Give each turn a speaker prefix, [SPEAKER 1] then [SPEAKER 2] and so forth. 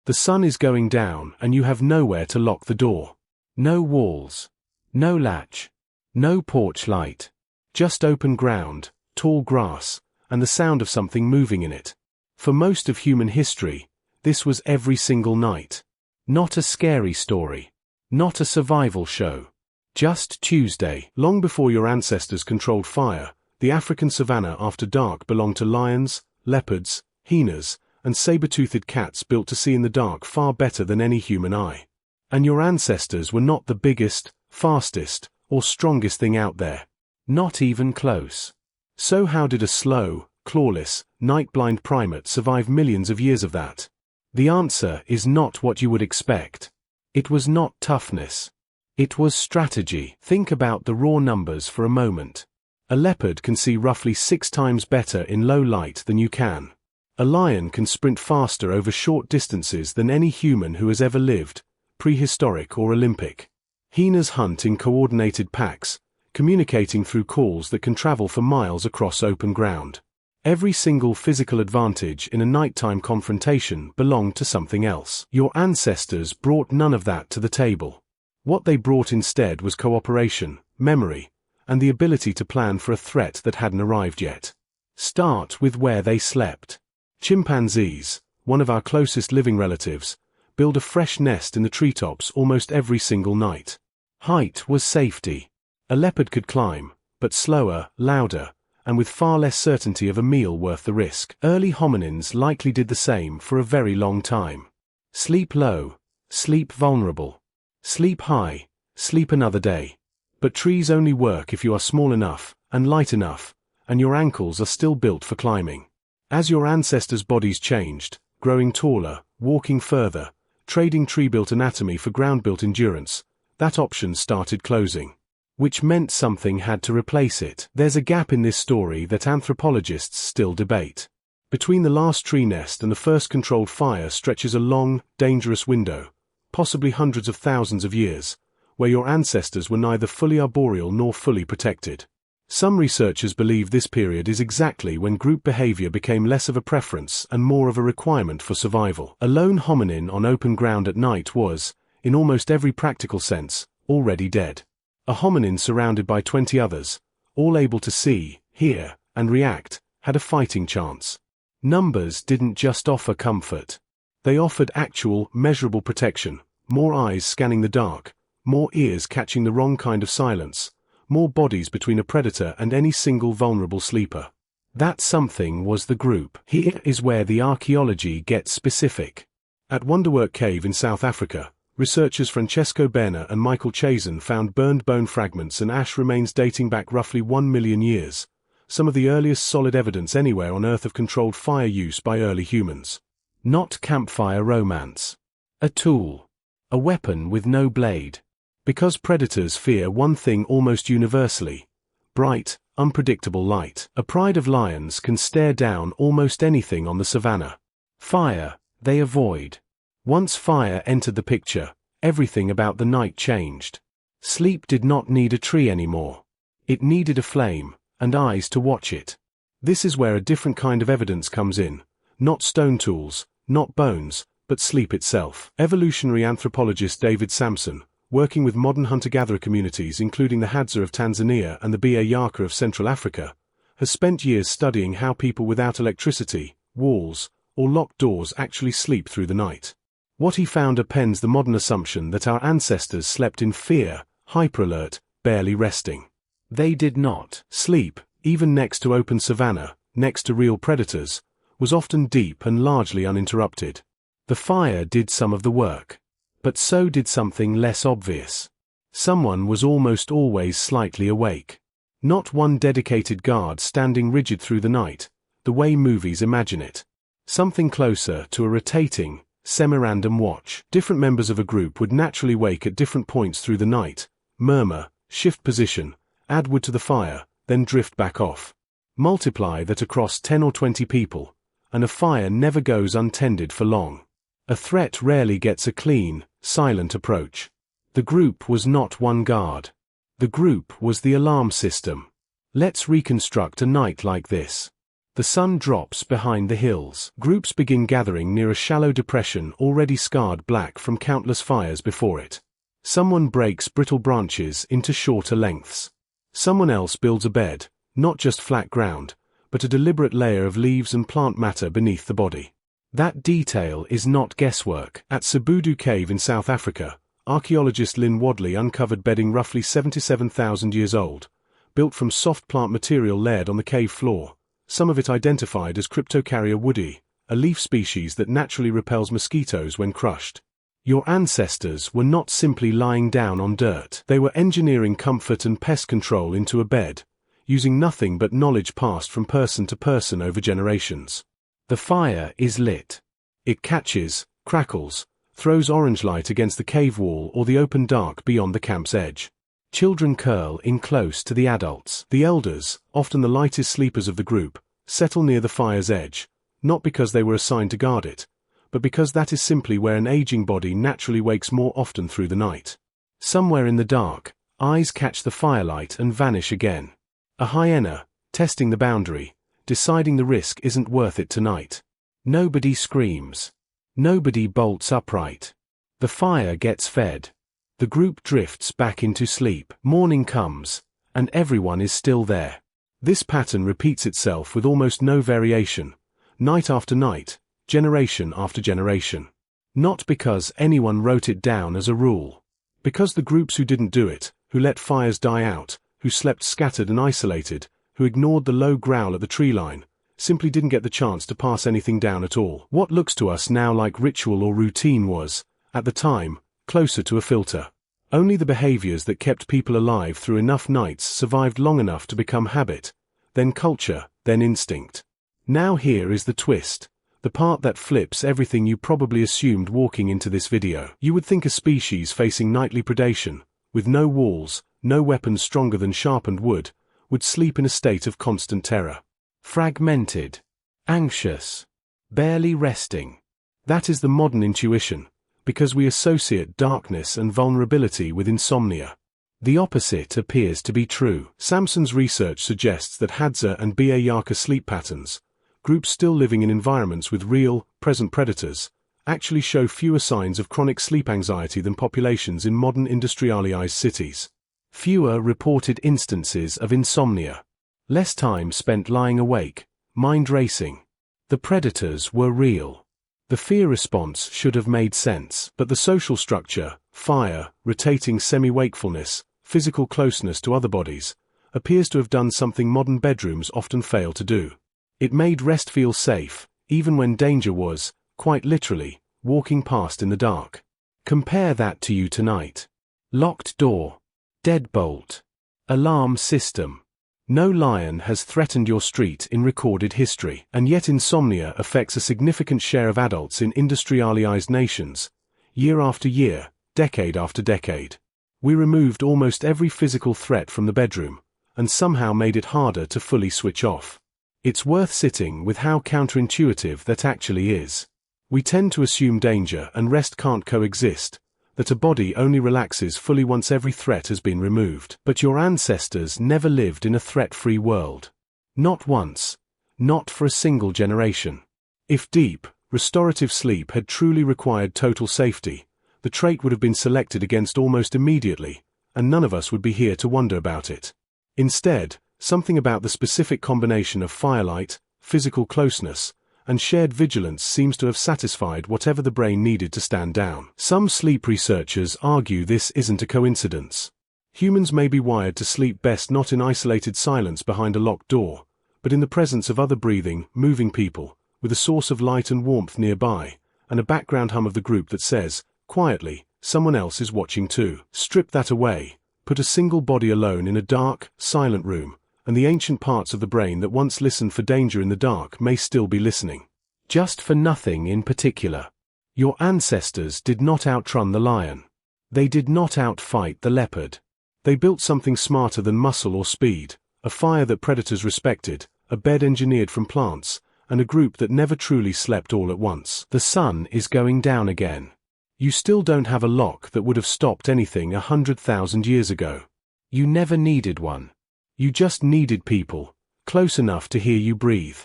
[SPEAKER 1] The sun is going down and you have nowhere to lock the door. No walls. No latch. No porch light. Just open ground, tall grass, and the sound of something moving in it. For most of human history, this was every single night. Not a scary story. Not a survival show. Just Tuesday. Long before your ancestors controlled fire, the African savanna after dark belonged to lions, leopards, hyenas, and saber-toothed cats built to see in the dark far better than any human eye. And your ancestors were not the biggest, fastest, or strongest thing out there. Not even close. So how did a slow, clawless, night-blind primate survive millions of years of that? The answer is not what you would expect. It was not toughness. It was strategy. Think about the raw numbers for a moment. A leopard can see roughly 6 times better in low light than you can. A lion can sprint faster over short distances than any human who has ever lived, prehistoric or Olympic. Hyenas hunt in coordinated packs, communicating through calls that can travel for miles across open ground. Every single physical advantage in a nighttime confrontation belonged to something else. Your ancestors brought none of that to the table. What they brought instead was cooperation, memory, and the ability to plan for a threat that hadn't arrived yet. Start with where they slept. Chimpanzees, one of our closest living relatives, build a fresh nest in the treetops almost every single night. Height was safety. A leopard could climb, but slower, louder, and with far less certainty of a meal worth the risk. Early hominins likely did the same for a very long time. Sleep low, sleep vulnerable. Sleep high, sleep another day. But trees only work if you are small enough, and light enough, and your ankles are still built for climbing. As your ancestors' bodies changed, growing taller, walking further, trading tree-built anatomy for ground-built endurance, that option started closing. Which meant something had to replace it. There's a gap in this story that anthropologists still debate. Between the last tree nest and the first controlled fire stretches a long, dangerous window, possibly hundreds of thousands of years, where your ancestors were neither fully arboreal nor fully protected. Some researchers believe this period is exactly when group behavior became less of a preference and more of a requirement for survival. A lone hominin on open ground at night was, in almost every practical sense, already dead. A hominin surrounded by 20 others, all able to see, hear, and react, had a fighting chance. Numbers didn't just offer comfort. They offered actual, measurable protection, more eyes scanning the dark, more ears catching the wrong kind of silence, more bodies between a predator and any single vulnerable sleeper. That something was the group. Here is where the archaeology gets specific. At Wonderwerk Cave in South Africa, researchers Francesco Berna and Michael Chazen found burned bone fragments and ash remains dating back roughly 1 million years, some of the earliest solid evidence anywhere on Earth of controlled fire use by early humans. Not campfire romance. A tool. A weapon with no blade. Because predators fear one thing almost universally: bright, unpredictable light. A pride of lions can stare down almost anything on the savannah. Fire, they avoid. Once fire entered the picture, everything about the night changed. Sleep did not need a tree anymore. It needed a flame, and eyes to watch it. This is where a different kind of evidence comes in. Not stone tools, not bones, but sleep itself. Evolutionary anthropologist David Sampson, working with modern hunter-gatherer communities including the Hadza of Tanzania and the BaYaka of Central Africa, has spent years studying how people without electricity, walls, or locked doors actually sleep through the night. What he found appends the modern assumption that our ancestors slept in fear, hyper-alert, barely resting. They did not. Sleep, even next to open savanna, next to real predators, was often deep and largely uninterrupted. The fire did some of the work. But so did something less obvious. Someone was almost always slightly awake. Not one dedicated guard standing rigid through the night, the way movies imagine it. Something closer to a rotating, semi-random watch. Different members of a group would naturally wake at different points through the night, murmur, shift position, add wood to the fire, then drift back off. Multiply that across 10 or 20 people, and a fire never goes untended for long. A threat rarely gets a clean, silent approach. The group was not one guard. The group was the alarm system. Let's reconstruct a night like this. The sun drops behind the hills. Groups begin gathering near a shallow depression already scarred black from countless fires before it. Someone breaks brittle branches into shorter lengths. Someone else builds a bed, not just flat ground, but a deliberate layer of leaves and plant matter beneath the body. That detail is not guesswork. At Sibudu Cave in South Africa, archaeologist Lynn Wadley uncovered bedding roughly 77,000 years old, built from soft plant material layered on the cave floor, some of it identified as Cryptocarya woodii, a leaf species that naturally repels mosquitoes when crushed. Your ancestors were not simply lying down on dirt. They were engineering comfort and pest control into a bed, using nothing but knowledge passed from person to person over generations. The fire is lit. It catches, crackles, throws orange light against the cave wall or the open dark beyond the camp's edge. Children curl in close to the adults. The elders, often the lightest sleepers of the group, settle near the fire's edge, not because they were assigned to guard it, but because that is simply where an aging body naturally wakes more often through the night. Somewhere in the dark, eyes catch the firelight and vanish again. A hyena, testing the boundary, deciding the risk isn't worth it tonight. Nobody screams. Nobody bolts upright. The fire gets fed. The group drifts back into sleep. Morning comes, and everyone is still there. This pattern repeats itself with almost no variation, night after night, generation after generation. Not because anyone wrote it down as a rule. Because the groups who didn't do it, who let fires die out, who slept scattered and isolated, who ignored the low growl at the tree line, simply didn't get the chance to pass anything down at all. What looks to us now like ritual or routine was, at the time, closer to a filter. Only the behaviors that kept people alive through enough nights survived long enough to become habit, then culture, then instinct. Now here is the twist. The part that flips everything you probably assumed walking into this video. You would think a species facing nightly predation, with no walls, no weapons stronger than sharpened wood, would sleep in a state of constant terror. Fragmented. Anxious. Barely resting. That is the modern intuition, because we associate darkness and vulnerability with insomnia. The opposite appears to be true. Samson's research suggests that Hadza and BaYaka sleep patterns, groups still living in environments with real, present predators, actually show fewer signs of chronic sleep anxiety than populations in modern industrialized cities. Fewer reported instances of insomnia. Less time spent lying awake, mind racing. The predators were real. The fear response should have made sense, but the social structure, fire, rotating semi-wakefulness, physical closeness to other bodies, appears to have done something modern bedrooms often fail to do. It made rest feel safe, even when danger was, quite literally, walking past in the dark. Compare that to you tonight. Locked door. Deadbolt. Alarm system. No lion has threatened your street in recorded history, and yet insomnia affects a significant share of adults in industrialized nations, year after year, decade after decade. We removed almost every physical threat from the bedroom, and somehow made it harder to fully switch off. It's worth sitting with how counterintuitive that actually is. We tend to assume danger and rest can't coexist, that a body only relaxes fully once every threat has been removed. But your ancestors never lived in a threat-free world. Not once. Not for a single generation. If deep, restorative sleep had truly required total safety, the trait would have been selected against almost immediately, and none of us would be here to wonder about it. Instead, something about the specific combination of firelight, physical closeness, and shared vigilance seems to have satisfied whatever the brain needed to stand down. Some sleep researchers argue this isn't a coincidence. Humans may be wired to sleep best not in isolated silence behind a locked door, but in the presence of other breathing, moving people, with a source of light and warmth nearby, and a background hum of the group that says, quietly, someone else is watching too. Strip that away, put a single body alone in a dark, silent room, and the ancient parts of the brain that once listened for danger in the dark may still be listening. Just for nothing in particular. Your ancestors did not outrun the lion. They did not outfight the leopard. They built something smarter than muscle or speed, a fire that predators respected, a bed engineered from plants, and a group that never truly slept all at once. The sun is going down again. You still don't have a lock that would have stopped anything 100,000 years ago. You never needed one. You just needed people, close enough to hear you breathe.